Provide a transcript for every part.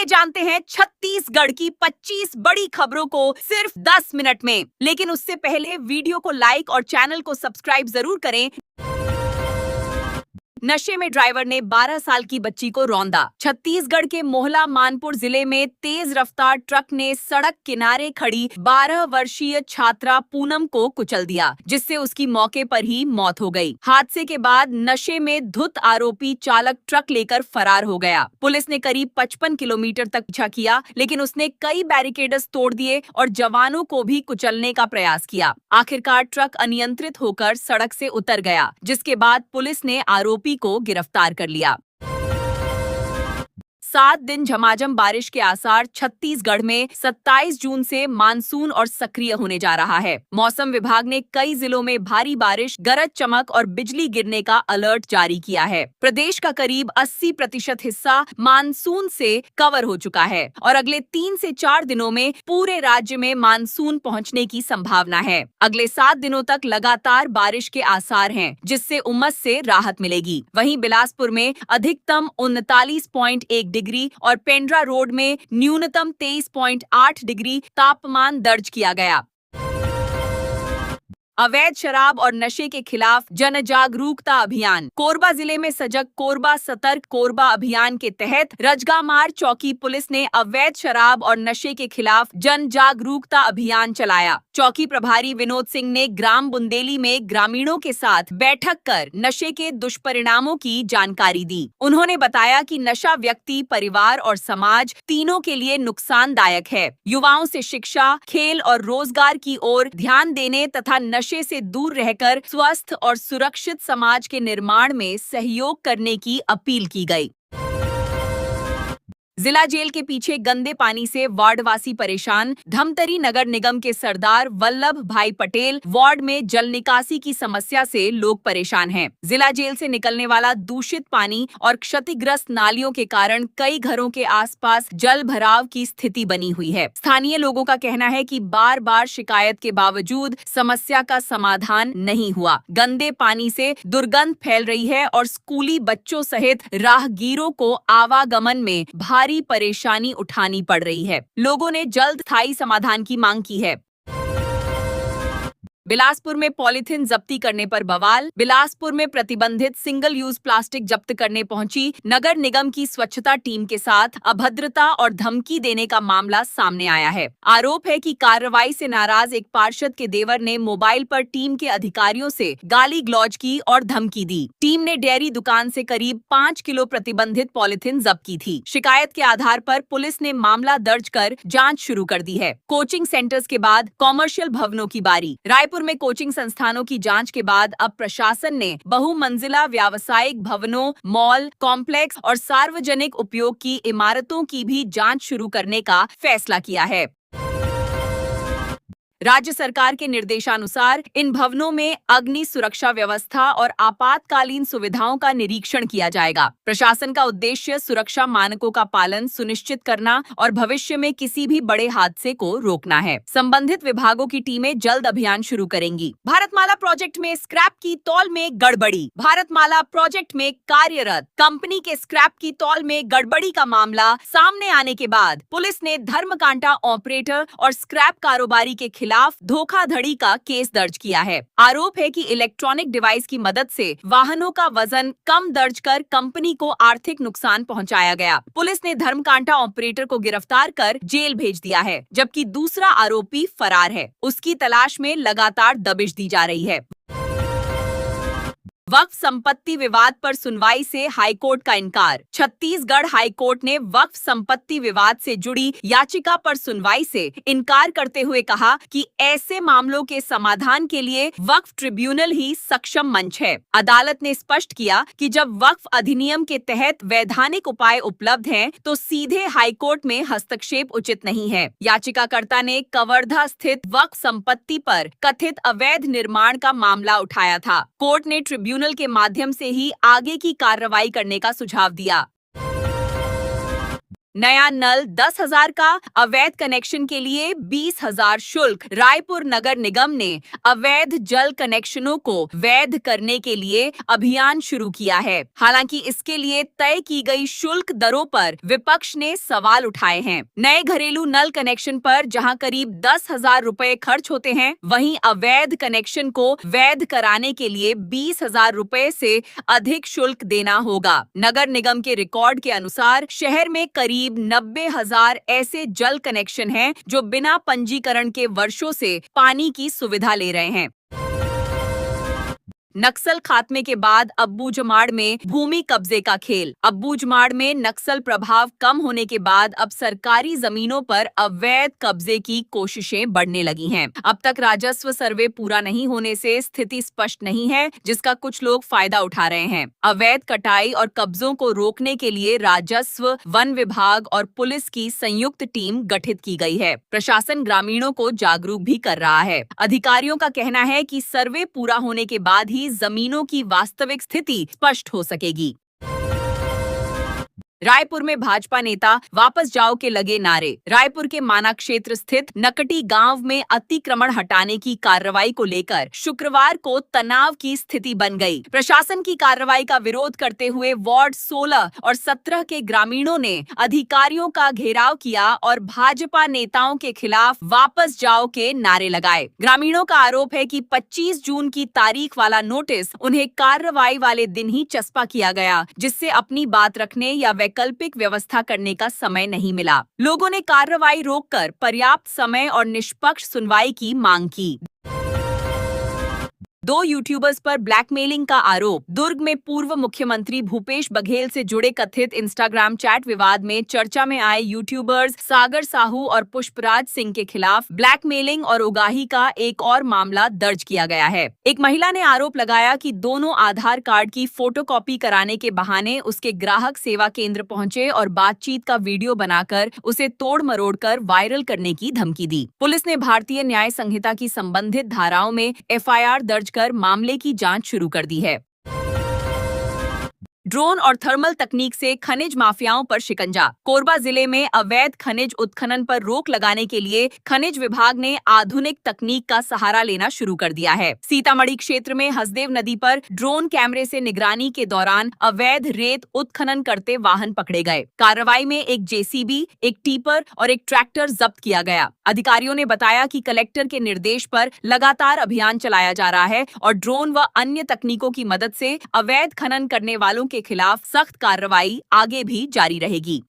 चलिए जानते हैं छत्तीसगढ़ की 25 बड़ी खबरों को सिर्फ 10 मिनट में। लेकिन उससे पहले वीडियो को लाइक और चैनल को सब्सक्राइब जरूर करें। नशे में ड्राइवर ने 12 साल की बच्ची को रौंदा। छत्तीसगढ़ के मोहला मानपुर जिले में तेज रफ्तार ट्रक ने सड़क किनारे खड़ी 12 वर्षीय छात्रा पूनम को कुचल दिया, जिससे उसकी मौके पर ही मौत हो गई। हादसे के बाद नशे में धुत आरोपी चालक ट्रक लेकर फरार हो गया। पुलिस ने करीब 55 किलोमीटर तक पीछा किया, लेकिन उसने कई बैरिकेड्स तोड़ दिए और जवानों को भी कुचलने का प्रयास किया। आखिरकार ट्रक अनियंत्रित होकर सड़क से उतर गया, जिसके बाद पुलिस ने आरोपी को गिरफ्तार कर लिया। 7 दिन झमाझम बारिश के आसार। छत्तीसगढ़ में 27 जून से मानसून और सक्रिय होने जा रहा है। मौसम विभाग ने कई जिलों में भारी बारिश, गरज चमक और बिजली गिरने का अलर्ट जारी किया है। प्रदेश का करीब 80% हिस्सा मानसून से कवर हो चुका है और अगले 3 से 4 दिनों में पूरे राज्य में मानसून पहुंचने की संभावना है। अगले 7 दिनों तक लगातार बारिश के आसार हैं, जिससे उमस से राहत मिलेगी। वहीं बिलासपुर में अधिकतम 39.1 डिग्री और पेंड्रा रोड में न्यूनतम 23.8 डिग्री तापमान दर्ज किया गया। अवैध शराब और नशे के खिलाफ जन जागरूकता अभियान। कोरबा जिले में सजग कोरबा सतर्क कोरबा अभियान के तहत रजगामार चौकी पुलिस ने अवैध शराब और नशे के खिलाफ जन जागरूकता अभियान चलाया। चौकी प्रभारी विनोद सिंह ने ग्राम बुंदेली में ग्रामीणों के साथ बैठक कर नशे के दुष्परिणामों की जानकारी दी। उन्होंने बताया कि नशा व्यक्ति, परिवार और समाज तीनों के लिए नुकसानदायक है। युवाओं से शिक्षा, खेल और रोजगार की ओर ध्यान देने तथा नशे से दूर रहकर स्वस्थ और सुरक्षित समाज के निर्माण में सहयोग करने की अपील की गई। जिला जेल के पीछे गंदे पानी से वार्डवासी परेशान। धमतरी नगर निगम के सरदार वल्लभ भाई पटेल वार्ड में जल निकासी की समस्या से लोग परेशान हैं। जिला जेल से निकलने वाला दूषित पानी और क्षतिग्रस्त नालियों के कारण कई घरों के आसपास जल भराव की स्थिति बनी हुई है। स्थानीय लोगों का कहना है कि बार बार शिकायत के बावजूद समस्या का समाधान नहीं हुआ। गंदे पानी से दुर्गंध फैल रही है और स्कूली बच्चों सहित राहगीरों को आवागमन में भारी परेशानी उठानी पड़ रही है। लोगों ने जल्द स्थायी समाधान की मांग की है। बिलासपुर में पॉलीथिन जब्ती करने पर बवाल। बिलासपुर में प्रतिबंधित सिंगल यूज प्लास्टिक जब्त करने पहुंची नगर निगम की स्वच्छता टीम के साथ अभद्रता और धमकी देने का मामला सामने आया है। आरोप है कि कार्रवाई से नाराज एक पार्षद के देवर ने मोबाइल पर टीम के अधिकारियों से गाली गलौज की और धमकी दी। टीम ने डेयरी दुकान से करीब 5 किलो प्रतिबंधित पॉलीथिन जब्त की थी। शिकायत के आधार पर पुलिस ने मामला दर्ज कर जाँच शुरू कर दी है। कोचिंग सेंटर्स के बाद कॉमर्शियल भवनों की बारी। रायपुर में कोचिंग संस्थानों की जांच के बाद अब प्रशासन ने बहुमंजिला व्यावसायिक भवनों, मॉल कॉम्प्लेक्स और सार्वजनिक उपयोग की इमारतों की भी जांच शुरू करने का फैसला किया है। राज्य सरकार के निर्देशानुसार इन भवनों में अग्नि सुरक्षा व्यवस्था और आपातकालीन सुविधाओं का निरीक्षण किया जाएगा। प्रशासन का उद्देश्य सुरक्षा मानकों का पालन सुनिश्चित करना और भविष्य में किसी भी बड़े हादसे को रोकना है। संबंधित विभागों की टीमें जल्द अभियान शुरू करेंगी। भारतमाला प्रोजेक्ट में स्क्रैप की तौल में गड़बड़ी। भारतमाला प्रोजेक्ट में कार्यरत कंपनी के स्क्रैप की तौल में गड़बड़ी का मामला सामने आने के बाद पुलिस ने धर्मकांटा ऑपरेटर और स्क्रैप कारोबारी के खिलाफ धोखाधड़ी का केस दर्ज किया है। आरोप है कि इलेक्ट्रॉनिक डिवाइस की मदद से वाहनों का वजन कम दर्ज कर कंपनी को आर्थिक नुकसान पहुंचाया गया। पुलिस ने धर्मकांटा ऑपरेटर को गिरफ्तार कर जेल भेज दिया है, जबकि दूसरा आरोपी फरार है। उसकी तलाश में लगातार दबिश दी जा रही है। वक्फ संपत्ति विवाद पर सुनवाई से हाईकोर्ट का इनकार। छत्तीसगढ़ हाईकोर्ट ने वक्फ संपत्ति विवाद से जुड़ी याचिका पर सुनवाई से इनकार करते हुए कहा कि ऐसे मामलों के समाधान के लिए वक्फ ट्रिब्यूनल ही सक्षम मंच है। अदालत ने स्पष्ट किया कि जब वक्फ अधिनियम के तहत वैधानिक उपाय उपलब्ध हैं, तो सीधे हाईकोर्ट में हस्तक्षेप उचित नहीं है। याचिकाकर्ता ने कवर्धा स्थित वक्फ संपत्ति पर कथित अवैध निर्माण का मामला उठाया था। कोर्ट ने ट्रिब्यूनल के माध्यम से ही आगे की कार्रवाई करने का सुझाव दिया। नया नल 10,000 का, अवैध कनेक्शन के लिए 20,000 शुल्क। रायपुर नगर निगम ने अवैध जल कनेक्शनों को वैध करने के लिए अभियान शुरू किया है। हालांकि इसके लिए तय की गई शुल्क दरों पर विपक्ष ने सवाल उठाए हैं। नए घरेलू नल कनेक्शन पर जहां करीब 10,000 रुपए खर्च होते हैं, वहीं अवैध कनेक्शन को वैध कराने के लिए 20,000 रुपए से अधिक शुल्क देना होगा। नगर निगम के रिकॉर्ड के अनुसार शहर में करीब 90,000 ऐसे जल कनेक्शन हैं जो बिना पंजीकरण के वर्षों से पानी की सुविधा ले रहे हैं। नक्सल खात्मे के बाद अब्बूझमाड़ में भूमि कब्जे का खेल। अब्बूझमाड़ में नक्सल प्रभाव कम होने के बाद अब सरकारी जमीनों पर अवैध कब्जे की कोशिशें बढ़ने लगी हैं। अब तक राजस्व सर्वे पूरा नहीं होने से स्थिति स्पष्ट नहीं है, जिसका कुछ लोग फायदा उठा रहे हैं। अवैध कटाई और कब्जों को रोकने के लिए राजस्व, वन विभाग और पुलिस की संयुक्त टीम गठित की गई है। प्रशासन ग्रामीणों को जागरूक भी कर रहा है। अधिकारियों का कहना है कि सर्वे पूरा होने के बाद ही जमीनों की वास्तविक स्थिति स्पष्ट हो सकेगी। रायपुर में भाजपा नेता वापस जाओ के लगे नारे। रायपुर के माना क्षेत्र स्थित नकटी गांव में अतिक्रमण हटाने की कार्रवाई को लेकर शुक्रवार को तनाव की स्थिति बन गई। प्रशासन की कार्रवाई का विरोध करते हुए वार्ड 16 और 17 के ग्रामीणों ने अधिकारियों का घेराव किया और भाजपा नेताओं के खिलाफ वापस जाओ के नारे लगाए। ग्रामीणों का आरोप है कि 25 जून की तारीख वाला नोटिस उन्हें कार्रवाई वाले दिन ही चस्पा किया गया, जिससे अपनी बात रखने या वैकल्पिक व्यवस्था करने का समय नहीं मिला। लोगों ने कार्रवाई रोककर पर्याप्त समय और निष्पक्ष सुनवाई की मांग की। 2 यूट्यूबर्स पर ब्लैकमेलिंग का आरोप। दुर्ग में पूर्व मुख्यमंत्री भूपेश बघेल से जुड़े कथित इंस्टाग्राम चैट विवाद में चर्चा में आए यूट्यूबर्स सागर साहू और पुष्पराज सिंह के खिलाफ ब्लैकमेलिंग और उगाही का एक और मामला दर्ज किया गया है। एक महिला ने आरोप लगाया कि दोनों आधार कार्ड की फोटोकॉपी कराने के बहाने उसके ग्राहक सेवा केंद्र पहुंचे और बातचीत का वीडियो बनाकर उसे तोड़ मरोड़ कर वायरल करने की धमकी दी। पुलिस ने भारतीय न्याय संहिता की संबंधित धाराओं में एफआईआर दर्ज कर मामले की जांच शुरू कर दी है। ड्रोन और थर्मल तकनीक से खनिज माफियाओं पर शिकंजा। कोरबा जिले में अवैध खनिज उत्खनन पर रोक लगाने के लिए खनिज विभाग ने आधुनिक तकनीक का सहारा लेना शुरू कर दिया है। सीतामढ़ी क्षेत्र में हसदेव नदी पर ड्रोन कैमरे से निगरानी के दौरान अवैध रेत उत्खनन करते वाहन पकड़े गए। कार्रवाई में एक जेसीबी, एक टीपर और एक ट्रैक्टर जब्त किया गया। अधिकारियों ने बताया कि कलेक्टर के निर्देश पर लगातार अभियान चलाया जा रहा है और ड्रोन व अन्य तकनीकों की मदद से अवैध खनन करने वालों के खिलाफ सख्त कार्रवाई आगे भी जारी रहेगी।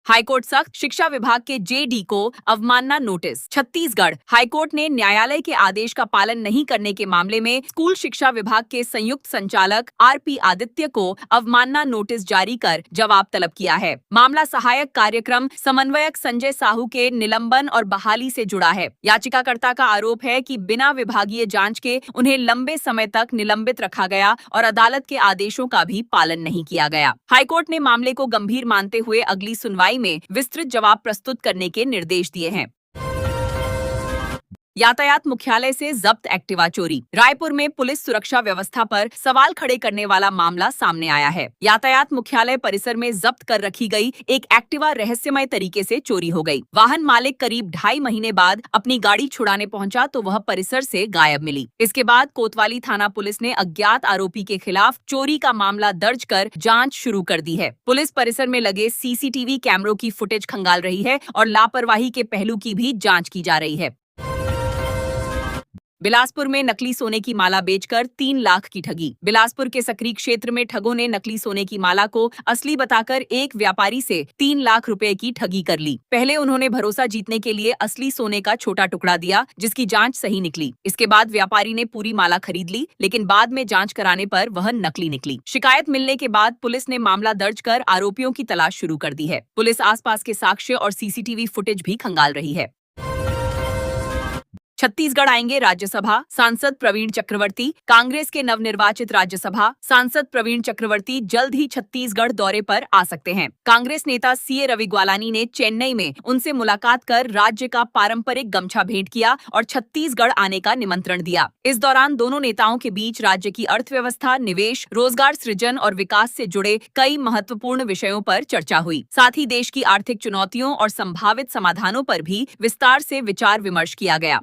हाईकोर्ट सख्त, शिक्षा विभाग के जेडी को अवमानना नोटिस। छत्तीसगढ़ हाईकोर्ट ने न्यायालय के आदेश का पालन नहीं करने के मामले में स्कूल शिक्षा विभाग के संयुक्त संचालक आरपी आदित्य को अवमानना नोटिस जारी कर जवाब तलब किया है। मामला सहायक कार्यक्रम समन्वयक संजय साहू के निलंबन और बहाली से जुड़ा है। याचिकाकर्ता का आरोप है कि बिना विभागीय जांच के उन्हें लंबे समय तक निलंबित रखा गया और अदालत के आदेशों का भी पालन नहीं किया गया। हाईकोर्ट ने मामले को गंभीर मानते हुए अगली सुनवाई में विस्तृत जवाब प्रस्तुत करने के निर्देश दिए हैं। यातायात मुख्यालय से जब्त एक्टिवा चोरी। रायपुर में पुलिस सुरक्षा व्यवस्था पर सवाल खड़े करने वाला मामला सामने आया है। यातायात मुख्यालय परिसर में जब्त कर रखी गई एक एक्टिवा रहस्यमय तरीके से चोरी हो गई। वाहन मालिक करीब 2.5 महीने बाद अपनी गाड़ी छुड़ाने पहुंचा तो वह परिसर से गायब मिली। इसके बाद कोतवाली थाना पुलिस ने अज्ञात आरोपी के खिलाफ चोरी का मामला दर्ज कर जाँच शुरू कर दी है। पुलिस परिसर में लगे सीसीटीवी कैमरों की फुटेज खंगाल रही है और लापरवाही के पहलू की भी जाँच की जा रही है। बिलासपुर में नकली सोने की माला बेचकर 3 लाख की ठगी। बिलासपुर के सकरी क्षेत्र में ठगों ने नकली सोने की माला को असली बताकर एक व्यापारी से 3 लाख रुपए की ठगी कर ली। पहले उन्होंने भरोसा जीतने के लिए असली सोने का छोटा टुकड़ा दिया, जिसकी जांच सही निकली। इसके बाद व्यापारी ने पूरी माला खरीद ली, लेकिन बाद में जांच कराने पर वह नकली निकली। शिकायत मिलने के बाद पुलिस ने मामला दर्ज कर आरोपियों की तलाश शुरू कर दी है। पुलिस आसपास के साक्ष्य और सीसीटीवी फुटेज भी खंगाल रही है। छत्तीसगढ़ आएंगे राज्यसभा सांसद प्रवीण चक्रवर्ती। कांग्रेस के नवनिर्वाचित राज्यसभा सांसद प्रवीण चक्रवर्ती जल्द ही छत्तीसगढ़ दौरे पर आ सकते हैं। कांग्रेस नेता सीए रवि ग्वालानी ने चेन्नई में उनसे मुलाकात कर राज्य का पारंपरिक गमछा भेंट किया और छत्तीसगढ़ आने का निमंत्रण दिया। इस दौरान दोनों नेताओं के बीच राज्य की अर्थव्यवस्था, निवेश, रोजगार सृजन और विकास से जुड़े कई महत्वपूर्ण विषयों पर चर्चा हुई। साथ ही देश की आर्थिक चुनौतियों और संभावित समाधानों पर भी विस्तार से विचार विमर्श किया गया।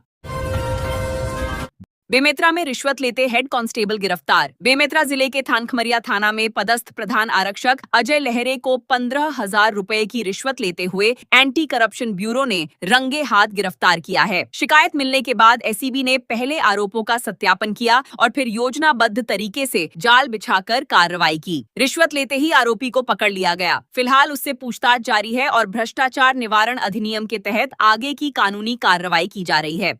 बेमेतरा में रिश्वत लेते हेड कांस्टेबल गिरफ्तार। बेमेतरा जिले के थानखमरिया थाना में पदस्थ प्रधान आरक्षक अजय लहरे को 15,000 रुपए की रिश्वत लेते हुए एंटी करप्शन ब्यूरो ने रंगे हाथ गिरफ्तार किया है। शिकायत मिलने के बाद एसीबी ने पहले आरोपों का सत्यापन किया और फिर योजनाबद्ध तरीके से जाल बिछाकर कार्रवाई की। रिश्वत लेते ही आरोपी को पकड़ लिया गया। फिलहाल उससे पूछताछ जारी है और भ्रष्टाचार निवारण अधिनियम के तहत आगे की कानूनी कार्रवाई की जा रही है।